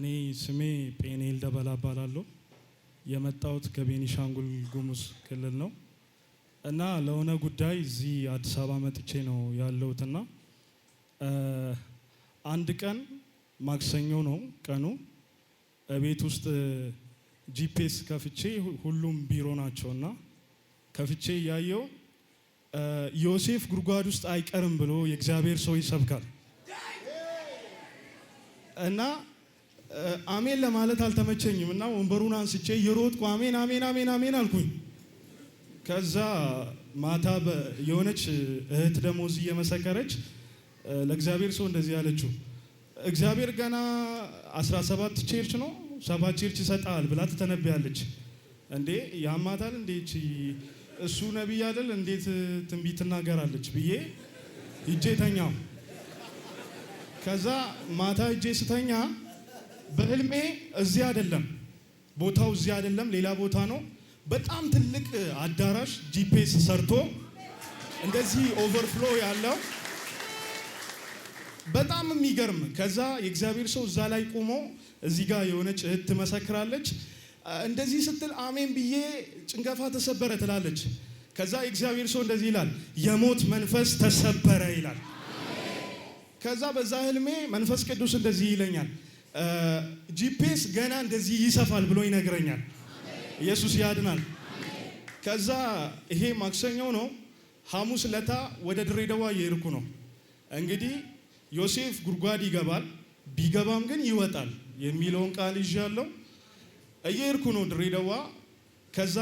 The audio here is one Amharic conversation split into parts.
እኔ ስሜ ጴኔል ደበላ እባላለሁ። የመጣሁት ከቤኒሻንጉል ጉሙዝ ክልል ነው እና ለሆነ ጉዳይ እዚህ አዲስ አበባ መጥቼ ነው ያለሁትና አንድ ቀን ማክሰኞ ነው ቀኑ። ቤት ውስጥ ጂፒኤስ ከፍቼ ሁሉም ቢሮ ናቸውና ከፍቼ ያየው ዮሴፍ ጉድጓድ ውስጥ አይቀርም ብሎ የእግዚአብሔር ሰው ይሰብካል እና አሜን ለማለት አልተመቸኝም እና ወንበሩን አንስቼ የሮጥኩ አሜን አሜን አሜን አሜን አልኩኝ። ከዛ ማታ የሆነች እህት ደግሞ እዚህ እየመሰከረች ለእግዚአብሔር ሰው እንደዚህ ያለችው እግዚአብሔር ገና 17 ቸርች ነው 7 ቸርች ይሰጣል ብላ ትተነብያለች። እንዴ ያማታል እንዴ እሱ ነቢይ አይደል እንዴት ትንቢት ትናገራለች ብዬ ሂጄ ተኛው። ከዛ ማታ ሂጄ ስተኛ በህልሜ እዚህ አይደለም ቦታው እዚህ አይደለም ሌላ ቦታ ነው። በጣም ትልቅ አዳራሽ ጂፒኤስ ሰርቶ እንደዚህ ኦቨርፍሎ ያለው በጣም የሚገርም። ከዛ የእግዚአብሔር ሰው እዛ ላይ ቆሞ እዚህ ጋር የሆነች እህት ትመሰክራለች። እንደዚህ ስትል አሜን ብዬ ጭንገፋ ተሰበረ ትላለች። ከዛ የእግዚአብሔር ሰው እንደዚህ ይላል የሞት መንፈስ ተሰበረ ይላል። ከዛ በዛ ህልሜ መንፈስ ቅዱስ እንደዚህ ይለኛል ጂፒኤስ ገና እንደዚህ ይሰፋል ብሎ ይነግረኛል። ኢየሱስ ያድናል። ከዛ ይሄ ማክሰኞ ነው። ሐሙስ ለታ ወደ ድሬዳዋ እየሄድኩ ነው። እንግዲህ ዮሴፍ ጉድጓድ ይገባል ቢገባም ግን ይወጣል የሚለውን ቃል ይዣለሁ። እየሄድኩ ነው ድሬዳዋ። ከዛ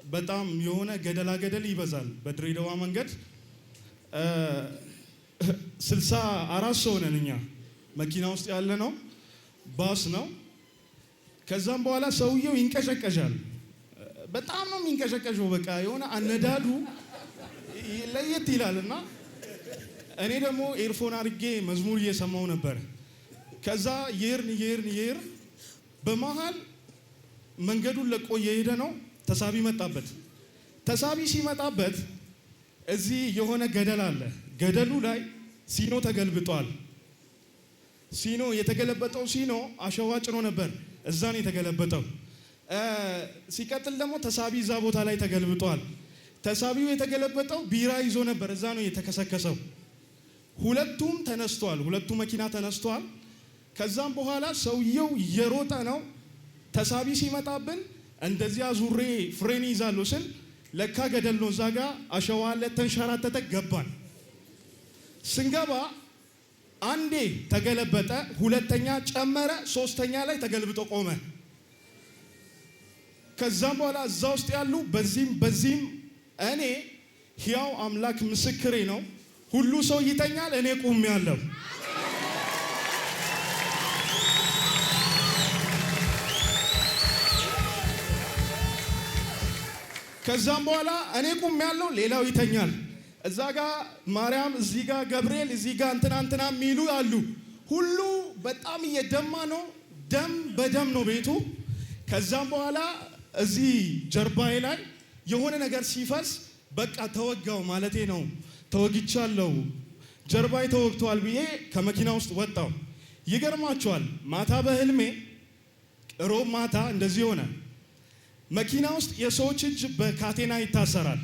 በጣም የሆነ ገደላ ገደል ይበዛል በድሬዳዋ መንገድ። 64 ሰው ነን እኛ መኪና ውስጥ ያለ ነው። ባስ ነው። ከዛም በኋላ ሰውየው ይንቀሸቀሻል። በጣም ነው የሚንቀሸቀሸው። በቃ የሆነ አነዳዱ ለየት ይላልና እኔ ደግሞ ኤርፎን አድርጌ መዝሙር እየሰማው ነበር። ከዛ ይር በመሃል መንገዱን ለቆ እየሄደ ነው። ተሳቢ መጣበት። ተሳቢ ሲመጣበት እዚህ የሆነ ገደል አለ። ገደሉ ላይ ሲኖ ተገልብጧል። ሲኖ የተገለበጠው ሲኖ አሸዋ ጭኖ ነበር። እዛ ነው የተገለበጠው። ሲቀጥል ደግሞ ተሳቢ እዛ ቦታ ላይ ተገልብጧል። ተሳቢው የተገለበጠው ቢራ ይዞ ነበር። እዛ ነው የተከሰከሰው። ሁለቱም ተነስቷል። ሁለቱ መኪና ተነስቷል። ከዛም በኋላ ሰውየው እየሮጠ ነው። ተሳቢ ሲመጣብን እንደዚያ ዙሬ ፍሬን ይዛለሁ ስል ለካ ገደል ነው። እዛ ጋ አሸዋ አለ። ተንሸራተተ ገባን። ስንገባ አንዴ ተገለበጠ፣ ሁለተኛ ጨመረ፣ ሶስተኛ ላይ ተገልብጦ ቆመ። ከዛም በኋላ እዛ ውስጥ ያሉ በዚህም እኔ ሕያው አምላክ ምስክሬ ነው ሁሉ ሰው ይተኛል፣ እኔ ቆሜያለሁ። ከዛም በኋላ እኔ ቆሜያለሁ፣ ሌላው ይተኛል። እዛ ጋ ማርያም፣ እዚህ ጋ ገብርኤል፣ እዚህ ጋ እንትና የሚሉ አሉ። ሁሉ በጣም እየደማ ነው። ደም በደም ነው ቤቱ። ከዛም በኋላ እዚህ ጀርባዬ ላይ የሆነ ነገር ሲፈስ በቃ ተወጋው ማለቴ ነው። ተወግቻለሁ፣ ጀርባዬ ተወግቷል ብዬ ከመኪና ውስጥ ወጣው። ይገርማቸዋል። ማታ በህልሜ ሮብ ማታ እንደዚህ ሆነ። መኪና ውስጥ የሰዎች እጅ በካቴና ይታሰራል።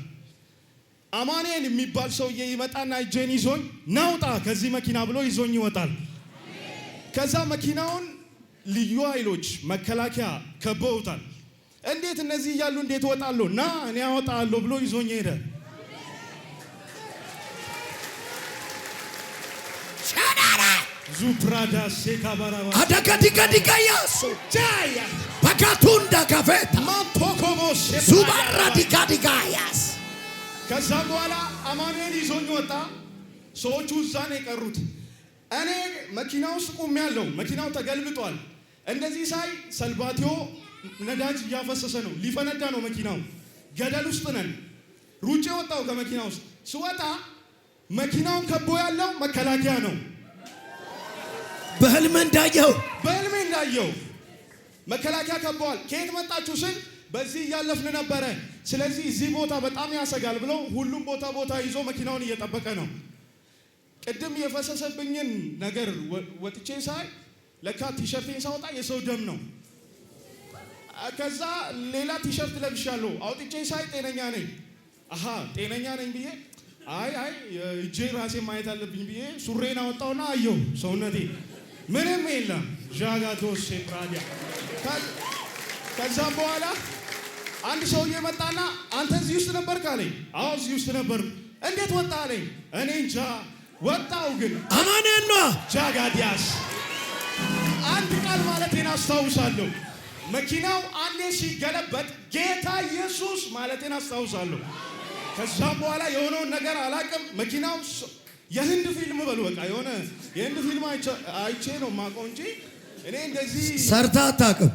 አማኑኤል የሚባል ሰውዬ ይመጣና እጄን ይዞኝ ናውጣ ከዚህ መኪና ብሎ ይዞኝ ይወጣል። ከዛ መኪናውን ልዩ ኃይሎች መከላከያ ከበውታል። እንዴት እነዚህ እያሉ እንዴት እወጣለሁ? ና እኔ አወጣለሁ ብሎ ይዞኝ ሄደ። ዙፕራዳ ሴካባራባ አደገዲገዲገያሱ ጃያ በካቱንዳ ከፌታ ማንቶኮቦስ ሱባራ ዲጋዲጋያስ። ከዛ በኋላ አማኑኤል ይዞኝ ወጣ። ሰዎቹ እዛ ነው የቀሩት። እኔ መኪና ውስጥ ቆሜያለሁ። መኪናው ተገልብጧል። እንደዚህ ሳይ ሰልባቲዮ ነዳጅ እያፈሰሰ ነው። ሊፈነዳ ነው መኪናው። ገደል ውስጥ ነን። ሩጬ ወጣው ከመኪና ውስጥ። ስወጣ መኪናውን ከቦ ያለው መከላከያ ነው። በህልም እንዳየው መከላከያ ከበዋል። ከየት መጣችሁ ስል በዚህ እያለፍን ነበረ። ስለዚህ እዚህ ቦታ በጣም ያሰጋል ብለው ሁሉም ቦታ ይዞ መኪናውን እየጠበቀ ነው። ቅድም የፈሰሰብኝን ነገር ወጥቼ ሳይ ለካ ቲሸርቴን ሳወጣ የሰው ደም ነው። ከዛ ሌላ ቲሸርት ለብሻለሁ። አውጥቼ ሳይ ጤነኛ ነኝ። አሃ ጤነኛ ነኝ ብዬ አይ እጄ ራሴ ማየት አለብኝ ብዬ ሱሬን አወጣውና አየሁ ሰውነቴ ምንም የለም። ዣጋቶስ ፕራዲያ። ከዛም በኋላ አንድ ሰውዬ መጣና አንተ እዚህ ውስጥ ነበርክ አለኝ። አዎ እዚህ ውስጥ ነበር። እንዴት ወጣ አለኝ። እኔ እንጃ ወጣው ግን አማኔና ጃጋዲያስ አንድ ቃል ማለቴን አስታውሳለሁ። መኪናው አንዴ ሲገለበጥ ጌታ ኢየሱስ ማለቴን አስታውሳለሁ። ከዛም በኋላ የሆነውን ነገር አላቅም። መኪናው የህንድ ፊልም በሉ በቃ የሆነ የህንድ ፊልም አይቼ ነው የማውቀው እንጂ እኔ እንደዚህ ሰርታ አታውቅም።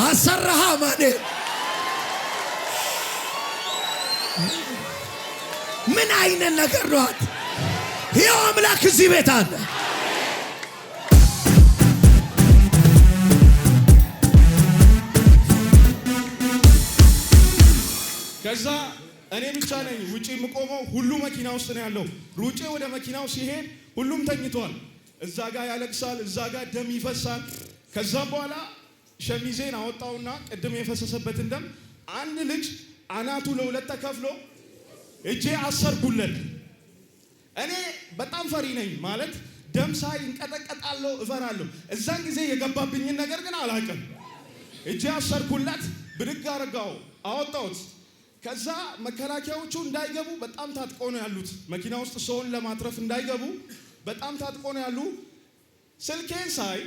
አሰራሃ ማኔ ምን አይነት ነገር ነው? ይኸው አምላክ እዚህ ቤት አለ። ከዛ እኔ ብቻ ነኝ ውጪ የምቆመው። ሁሉ መኪና ውስጥ ነው ያለው። ሩጬ ወደ መኪናው ሲሄድ ሁሉም ተኝቷል። እዛ ጋር ያለቅሳል፣ እዛ ጋር ደም ይፈሳል። ከዛም በኋላ ሸሚዜን አወጣውና ቅድም የፈሰሰበትን ደም አንድ ልጅ አናቱ ለሁለት ተከፍሎ እጄ አሰርኩለት። እኔ በጣም ፈሪ ነኝ ማለት ደም ሳይ እንቀጠቀጣለሁ፣ እፈራለሁ። እዛን ጊዜ የገባብኝን ነገር ግን አላውቅም። እጄ አሰርኩለት፣ ብድግ አረጋው፣ አወጣሁት። ከዛ መከላከያዎቹ እንዳይገቡ በጣም ታጥቆ ነው ያሉት። መኪና ውስጥ ሰውን ለማትረፍ እንዳይገቡ በጣም ታጥቆ ነው ያሉ። ስልኬን ሳይ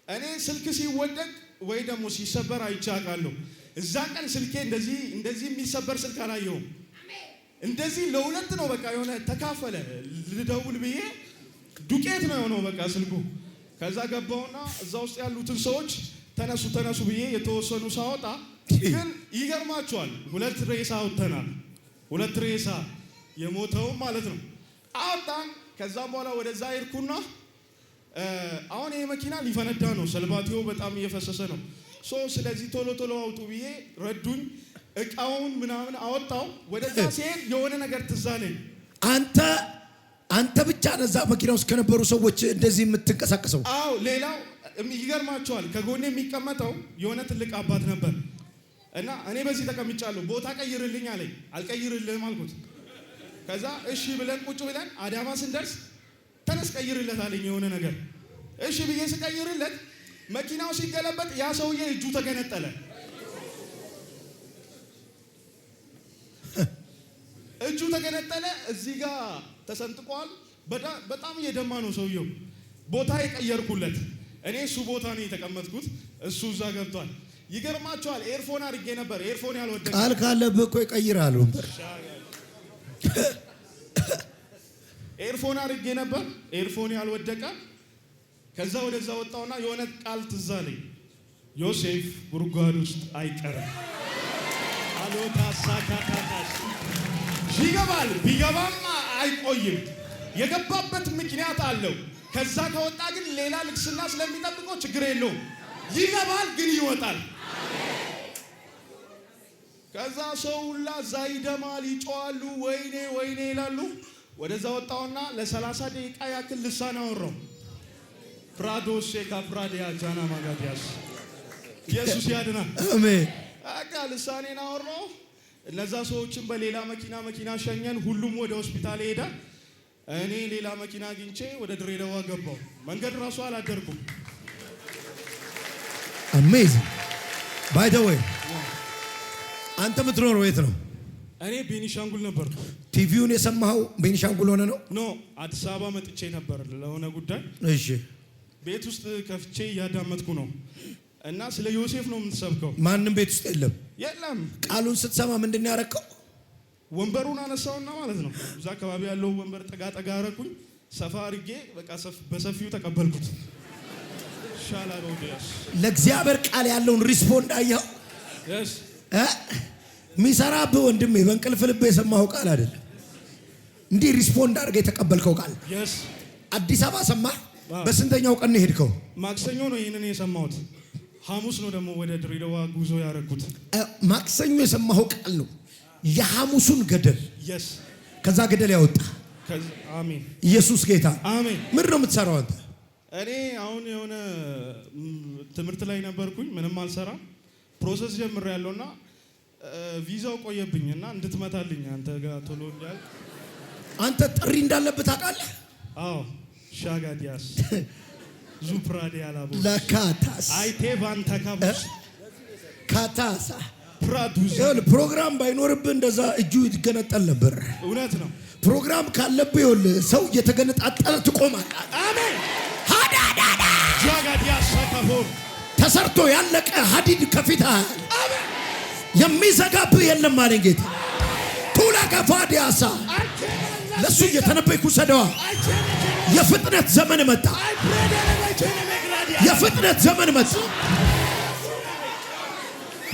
እኔ ስልክ ሲወደቅ ወይ ደግሞ ሲሰበር አይቻቃለሁ። እዛን ቀን ስልኬ እንደዚህ የሚሰበር ስልክ አላየሁም። እንደዚህ ለሁለት ነው በቃ የሆነ ተካፈለ። ልደውል ብዬ ዱቄት ነው የሆነው በቃ ስልኩ። ከዛ ገባውና እዛ ውስጥ ያሉትን ሰዎች ተነሱ ብዬ የተወሰኑ ሳወጣ ግን ይገርማቸዋል። 2 ሬሳ አውጥተናል። 2 ሬሳ የሞተውም ማለት ነው አወጣን። ከዛም በኋላ ወደዛ ሄድኩና አሁን ይሄ መኪና ሊፈነዳ ነው፣ ሰልባቲዮ በጣም እየፈሰሰ ነው። ስለዚህ ቶሎ አውጡ ብዬ ረዱኝ። እቃውን ምናምን አወጣው። ወደዛ ሲሄድ የሆነ ነገር ትዝ አለኝ። አንተ ብቻ ነዛ መኪና ውስጥ ከነበሩ ሰዎች እንደዚህ የምትንቀሳቀሰው? አዎ። ሌላው ይገርማቸዋል። ከጎኔ የሚቀመጠው የሆነ ትልቅ አባት ነበር እና እኔ በዚህ ተቀምጫለሁ። ቦታ ቀይርልኝ አለኝ። አልቀይርልህም አልኩት። ከዛ እሺ ብለን ቁጭ ብለን አዳማ ስንደርስ ተነስ ቀይርለት አለኝ የሆነ ነገር። እሺ ብዬ ስቀይርለት መኪናው ሲገለበጥ ያ ሰውዬ እጁ ተገነጠለ። እጁ ተገነጠለ። እዚህ ጋር ተሰንጥቋል። በጣም እየደማ ነው ሰውየው። ቦታ የቀየርኩለት እኔ እሱ ቦታ ነው የተቀመጥኩት፣ እሱ እዛ ገብቷል። ይገርማቸዋል። ኤርፎን አድርጌ ነበር። ኤርፎን ያልወደቀ ቃል ካለብህ እኮ ይቀይራል ወንበር። ኤርፎን አድርጌ ነበር፣ ኤርፎን ያልወደቀ። ከዛ ወደዛ ወጣውና የሆነ ቃል ትዝ አለኝ። ዮሴፍ ጉድጓድ ውስጥ አይቀርም። አሎታ ሳካታታሽ ይገባል። ቢገባም አይቆይም። የገባበት ምክንያት አለው። ከዛ ከወጣ ግን ሌላ ልቅስና ስለሚጠብቀው ችግር የለውም። ይገባል ግን ይወጣል። ከዛ ሰው ሁላ እዛ ይደማል፣ ይጮዋሉ፣ ወይኔ ይላሉ። ወደዛ ወጣውና ለ30 ደቂቃ ያክል ልሳን አወራው። ፕራዶስ ካፕራዲያ ጃና ማጋዲያስ ኢየሱስ ያድናል። አሜን። አቃ ልሳኔን አወራው። እነዛ ሰዎችን በሌላ መኪና ሸኘን። ሁሉም ወደ ሆስፒታል ሄደ። እኔ ሌላ መኪና አግኝቼ ወደ ድሬዳዋ ገባው። መንገድ ራሱ አላደርኩም። አሜዚንግ ባይ ዘ ዌይ አንተ የምትኖረው የት ነው? እኔ ቤኒሻንጉል ነበር። ቲቪውን የሰማኸው ቤኒሻንጉል ሆነ ነው? ኖ አዲስ አበባ መጥቼ ነበር ለሆነ ጉዳይ። እሺ። ቤት ውስጥ ከፍቼ እያዳመጥኩ ነው እና ስለ ዮሴፍ ነው የምትሰብከው። ማንም ቤት ውስጥ የለም። ቃሉን ስትሰማ ምንድን ነው ያደረከው? ወንበሩን አነሳውና ማለት ነው እዛ አካባቢ ያለው ወንበር ጠጋ አረኩኝ። ሰፋ አድርጌ በቃ በሰፊው ተቀበልኩት። ሻላ ነው ዲያስ ለእግዚአብሔር ቃል ያለውን ሪስፖንድ አየኸው? yes ሚሰራብህ ወንድሜ በእንቅልፍ ልብ የሰማኸው ቃል አይደለም። እንዲህ ሪስፖንድ አድርገህ የተቀበልከው ቃል። yes አዲስ አበባ ሰማህ? በስንተኛው ቀን ነው ሄድከው? ማክሰኞ ነው ይሄንን የሰማሁት። ሐሙስ ነው ደግሞ ወደ ድሬዳዋ ጉዞ ያደረኩት። ማክሰኞ የሰማኸው ቃል ነው የሐሙሱን ገደል yes ከዛ ገደል ያወጣ። አሜን። ኢየሱስ ጌታ። አሜን። ምን ነው የምትሰራው አንተ? እኔ አሁን የሆነ ትምህርት ላይ ነበርኩኝ፣ ምንም አልሰራም። ፕሮሰስ ጀምሬያለሁና ቪዛው ቆየብኝና እንድትመታልኝ አንተ ጋር ቶሎ እንዲያል። አንተ ጥሪ እንዳለበት ታውቃለህ? አዎ ሻጋዲያስ ዙፕራዲያላቦ ለካታስ አይቴ ባንታካቡስ ካታሳ ፕራዱስ ፕሮግራም ባይኖርብህ እንደዛ እጁ ይገነጠል ነበር። እውነት ነው። ፕሮግራም ካለብህ ይኸውልህ ሰው እየተገነጣጠለ ትቆማለህ። አሜን። ሃዳዳዳ ሻጋዲያስ ሰካፎር ተሰርቶ ያለቀ ሀዲድ ከፊት የሚዘጋብህ የለም አለኝ ጌታ። ቱላ ከፋዲያሳ ለሱ እየተነበይኩ ሰደዋ የፍጥነት ዘመን መጣ። የፍጥነት ዘመን መጣ።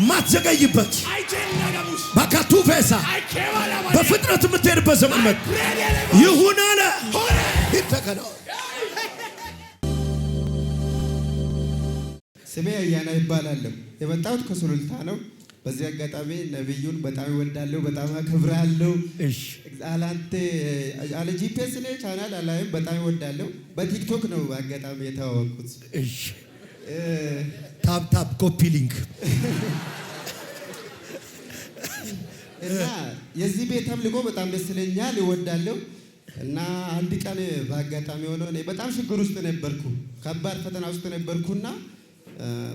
ማትዘገይበት ባካቱ ፌሳ በፍጥነት የምትሄድበት ዘመን መጣ። ይሁን አለ ይተከለው። ስሜ አያና ይባላለሁ። የመጣሁት ከሱሉልታ ነው። በዚህ አጋጣሚ ነብዩን በጣም እወዳለሁ፣ በጣም አከብራለሁ። እሺ አላንተ አለ ጂፒኤስ ነው ቻናል አላየም፣ በጣም እወዳለሁ። በቲክቶክ ነው አጋጣሚ የተዋወቅኩት። እሺ ታፕ ታፕ ኮፒ ሊንክ እና የዚህ ቤት አምልኮ በጣም ደስ ይለኛል፣ እወዳለሁ። እና አንድ ቀን በአጋጣሚ ሆኖ እኔ በጣም ችግር ውስጥ ነበርኩ፣ ከባድ ፈተና ውስጥ ነበርኩና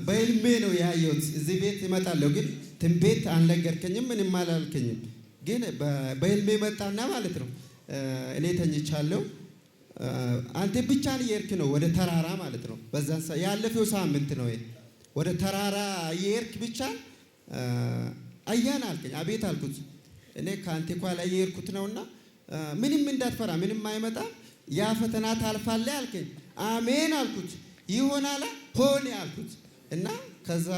በህልሜ ነው ያየሁት። እዚህ ቤት እመጣለሁ ግን ትንቢት አልነገርከኝም፣ ምንም አላልከኝም። ግን በህልሜ መጣና ማለት ነው እኔ ተኝቻለሁ። አንተ ብቻን እየሄድክ ነው ወደ ተራራ ማለት ነው። በዛን ያለፈው ሳምንት ነው ወደ ተራራ እየሄድክ ብቻ አያና አልከኝ። አቤት አልኩት። እኔ ከአንተ ኋላ እየሄድኩት ነውና ምንም እንዳትፈራ፣ ምንም አይመጣም፣ ያ ፈተና ታልፋለህ አልከኝ። አሜን አልኩት። ይሆናል ሆነ አልኩት። እና ከዛ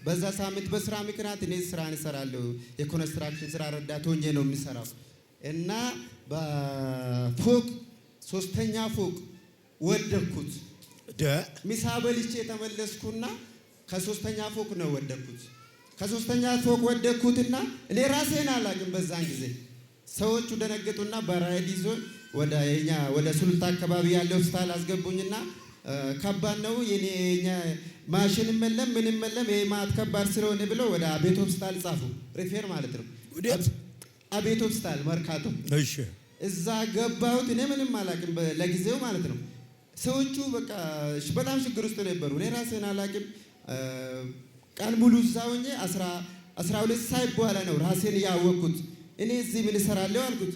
በዛ ሳምንት በስራ ምክንያት እኔ ስራን እሰራለሁ፣ የኮንስትራክሽን ስራ ረዳት ሆኜ ነው የሚሰራው። እና በፎቅ 3ኛ ፎቅ ወደኩት። ምሳ በልቼ ተመለስኩና ከ3ኛ ፎቅ ነው ወደኩት። ከ3ኛ ፎቅ ወደኩትና እኔ ራሴን አላውቅም። በዛን ጊዜ ሰዎቹ ደነገጡና በራይድ ይዞ ወደ ሱሉልታ አካባቢ ያለው ሆስፒታል አስገቡኝና ከባድ ነው የኛ ማሽን መለም ምን መለም የማት ከባድ ስለሆነ ብለው ወደ አቤት ሆስፒታል ጻፉ። ሪፌር ማለት ነው። አቤት ሆስፒታል መርካቶ። እሺ እዛ ገባሁት። እኔ ምንም አላውቅም ለጊዜው ማለት ነው። ሰዎቹ በቃ በጣም ችግር ውስጥ ነበሩ። እኔ ራሴን አላውቅም። ቀን ሙሉ እዛ ሆኜ 12 ሰዓት በኋላ ነው ራሴን ያወቅኩት። እኔ እዚህ ምን እሰራለሁ አልኩት።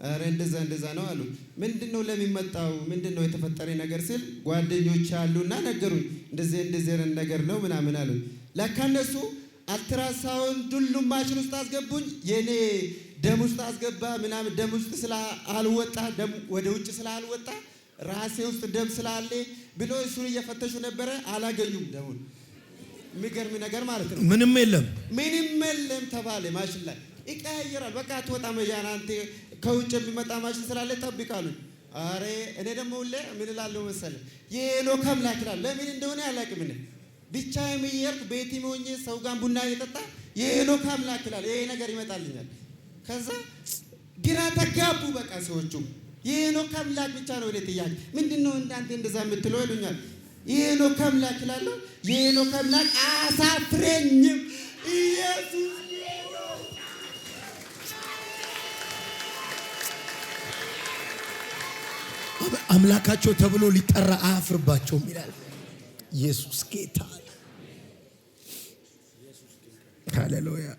አረ እንደዛ ነው አሉ። ምንድነው ለሚመጣው ምንድነው የተፈጠረ ነገር ሲል ጓደኞች አሉና ነገሩኝ። እንደዚህ ነገር ነው ምናምን አሉ። ለካ እነሱ አልትራሳውንድ ሁሉም ማሽን ውስጥ አስገቡኝ። የኔ ደም ውስጥ አስገባ ምናምን ደም ውስጥ ስላልወጣ ደም ወደ ውጭ ስላልወጣ ራሴ ውስጥ ደም ስላለ ብሎ እሱን እየፈተሹ ነበረ። አላገኙም ደሙን። የሚገርም ነገር ማለት ነው። ምንም የለም ተባለ። ማሽን ላይ ይቀያየራል። በቃ አትወጣም ያን አንተ ከውጭ የሚመጣ ማሽን ስላለ ጠብቃሉኝ። አሬ እኔ ደግሞ ሁሌ ምን እላለሁ መሰለህ የሄኖክ አምላክ እላለሁ። ለምን እንደሆነ አላውቅም። እኔ ብቻ የሚየርኩ ቤት ሆኜ ሰው ጋር ቡና እየጠጣ የሄኖክ አምላክ እላለሁ። ይሄ ነገር ይመጣልኛል። ከዛ ግራ ተጋቡ። በቃ ሰዎቹ የሄኖክ አምላክ ብቻ ነው ለኔ ጥያቄ። ምንድነው እንዳንተ እንደዛ የምትለው ይሉኛል። የሄኖክ አምላክ እላለሁ። የሄኖክ አምላክ አሳፍረኝም ኢየሱስ አምላካቸው ተብሎ ሊጠራ አያፍርባቸውም ይላል። ኢየሱስ ጌታ ሃሌሉያ።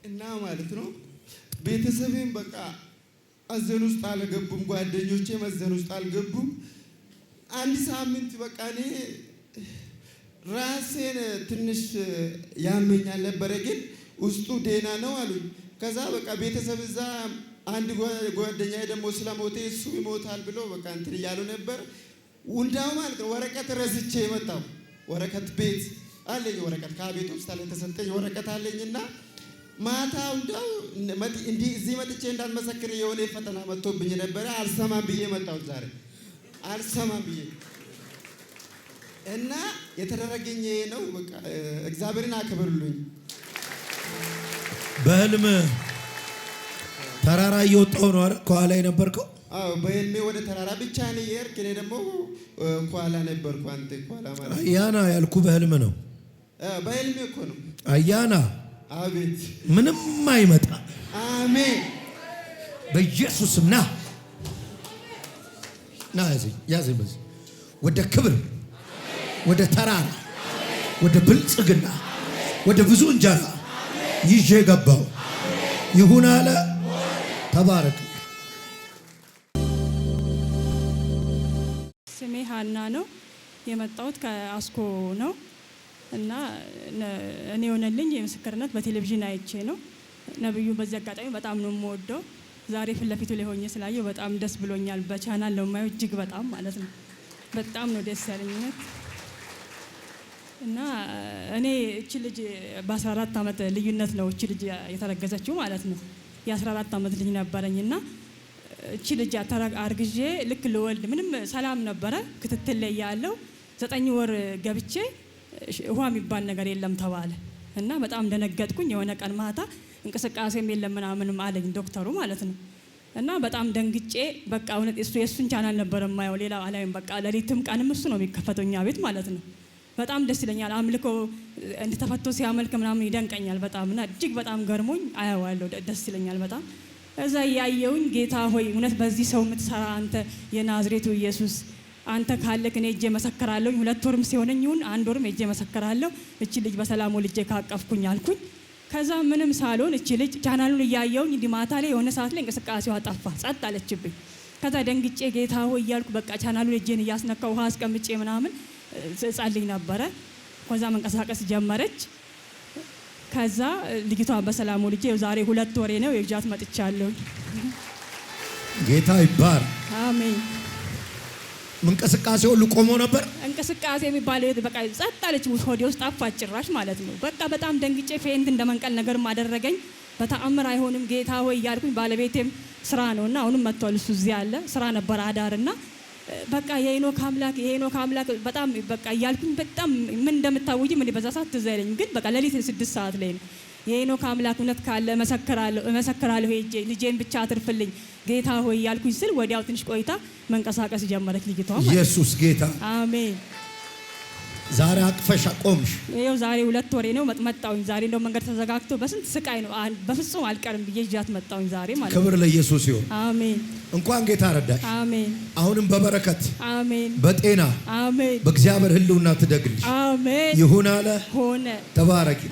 እና ማለት ነው ቤተሰቤም በቃ አዘን ውስጥ አልገቡም። ጓደኞቼ መዘን ውስጥ አልገቡም። አንድ ሳምንት በቃ እኔ ራሴን ትንሽ ያመኛል ነበረ፣ ግን ውስጡ ደህና ነው አሉኝ። ከዛ በቃ ቤተሰብ እዛ አንድ ጓደኛዬ ደግሞ ስለሞተ እሱ ይሞታል ብሎ በቃ እንትን እያሉ ነበር። እንዳው ማለት ነው ወረቀት ረስቼ የመጣው ወረቀት ቤት አለኝ። ወረቀት ከቤት ውስጥ የተሰጠኝ ወረቀት አለኝና ማታ እንዳው እንዲህ እዚህ መጥቼ እንዳልመሰክር የሆነ ፈተና መጥቶብኝ ነበረ። አልሰማም ብዬ መጣሁ ዛሬ አልሰማም ብዬ እና የተደረገኝ ነው። በቃ እግዚአብሔርን አክብሩልኝ። በህልም ተራራ እየወጣው ነው አይደል? ከኋላ የነበርከው? አዎ በህልሜ ወደ ተራራ ብቻ ነው የሄድክ። እኔ ደግሞ ኋላ ነበርኩ። አንተ ኋላ ማለት አያና ያልኩ በህልም ነው። በህልሜ እኮ ነው። አያና አቤት ምንም አይመጣ። አሜን በኢየሱስም ና ያዘኝ በዚህ ወደ ክብር፣ ወደ ተራራ፣ ወደ ብልጽግና፣ ወደ ብዙ እንጀራ ይዤ ገባው። ይሁን አለ። ተባረክ። ስሜ ሀና ነው። የመጣሁት ከአስኮ ነው እና እኔ የሆነልኝ የምስክርነት በቴሌቪዥን አይቼ ነው። ነብዩ በዚህ አጋጣሚ በጣም ነው የምወደው። ዛሬ ፊት ለፊቱ ላይ ሆኜ ስላየው በጣም ደስ ብሎኛል። በቻናል ነው የማየው፣ እጅግ በጣም ማለት ነው። በጣም ነው ደስ ያለኝ እና እኔ እቺ ልጅ በ14 ዓመት ልዩነት ነው እቺ ልጅ የተረገዘችው ማለት ነው። የ14 ዓመት ልጅ ነበረኝ እና እቺ ልጅ አርግዤ ልክ ልወልድ ምንም ሰላም ነበረ። ክትትል ላይ ያለው 9 ወር ገብቼ ውሃ የሚባል ነገር የለም ተባለ እና በጣም ደነገጥኩኝ። የሆነ ቀን ማታ እንቅስቃሴም የለም ምናምንም አለኝ ዶክተሩ ማለት ነው። እና በጣም ደንግጬ በቃ እውነት የእሱን ቻናል ነበር የማየው፣ ሌላ አላይም። በቃ ሌሊትም ቀንም እሱ ነው የሚከፈተው እኛ ቤት ማለት ነው። በጣም ደስ ይለኛል። አምልኮ እንድተፈቶ ሲያመልክ ምናምን ይደንቀኛል በጣም እና እጅግ በጣም ገርሞኝ አየዋለሁ። ደስ ይለኛል በጣም። እዛ እያየውኝ ጌታ ሆይ እውነት በዚህ ሰው የምትሰራ አንተ የናዝሬቱ ኢየሱስ አንተ ካለክ እኔ እጄ መሰከራለሁ። 2 ወርም ሲሆነኝ ይሁን 1 ወርም እጄ መሰከራለሁ እቺ ልጅ በሰላም ልጄ ካቀፍኩኝ አልኩኝ። ከዛ ምንም ሳልሆን እቺ ልጅ ቻናሉን እያየውኝ እንዲህ ማታ ላይ የሆነ ሰዓት ላይ እንቅስቃሴዋ ጠፋ፣ ጸጥ አለችብኝ። ከዛ ደንግጬ ጌታ ሆይ እያልኩ በቃ ቻናሉን እጄን እያስነካው ውሃ አስቀምጬ ምናምን ጸልይ ነበረ። ከዛ መንቀሳቀስ ጀመረች። ከዛ ልጅቷ በሰላም ልጄ ዛሬ 2 ወሬ ነው የጃት መጥቻለሁ። ጌታ ይባር። አሜን። እንቅስቃሴ ሁሉ ቆሞ ነበር። እንቅስቃሴ የሚባለው በቃ ጸጥ አለች፣ ሆዴ ውስጥ ጠፋች ጭራሽ ማለት ነው። በቃ በጣም ደንግጬ ፌንት እንደመንቀል ነገር ማደረገኝ። በተአምር አይሆንም ጌታ ሆይ እያልኩኝ ባለቤቴም ስራ ነውና አሁንም መጥቷል እሱ እዚህ ያለ ስራ ነበር አዳርና በቃ የሄኖክ አምላክ በጣም በቃ እያልኩኝ በጣም ምን እንደምታውጂ ምን በዛ ሰዓት ትዝ አይለኝም፣ ግን በቃ ሌሊት 6 ሰዓት ላይ ነው የሄኖክ አምላክ እውነት ካለ መሰከራለሁ ሄጄ ልጄን ብቻ አትርፍልኝ ጌታ ሆይ እያልኩኝ ስል ወዲያው ትንሽ ቆይታ መንቀሳቀስ ጀመረች ልጅቷ። ኢየሱስ ጌታ አሜን። ዛሬ አቅፈሽ አቆምሽ። ይኸው ዛሬ 2 ወሬ ነው መጣሁኝ። ዛሬ እንደው መንገድ ተዘጋግቶ በስንት ስቃይ ነው በፍጹም አልቀርም ብዬ ይዣት መጣሁኝ ዛሬ ማለት ነው። ክብር ለኢየሱስ ይሁን። አሜን። እንኳን ጌታ ረዳሽ። አሜን። አሁንም በበረከት አሜን፣ በጤና አሜን፣ በእግዚአብሔር ሕልውና ትደግልሽ። አሜን። ይሁን አለ ሆነ። ተባረኪ።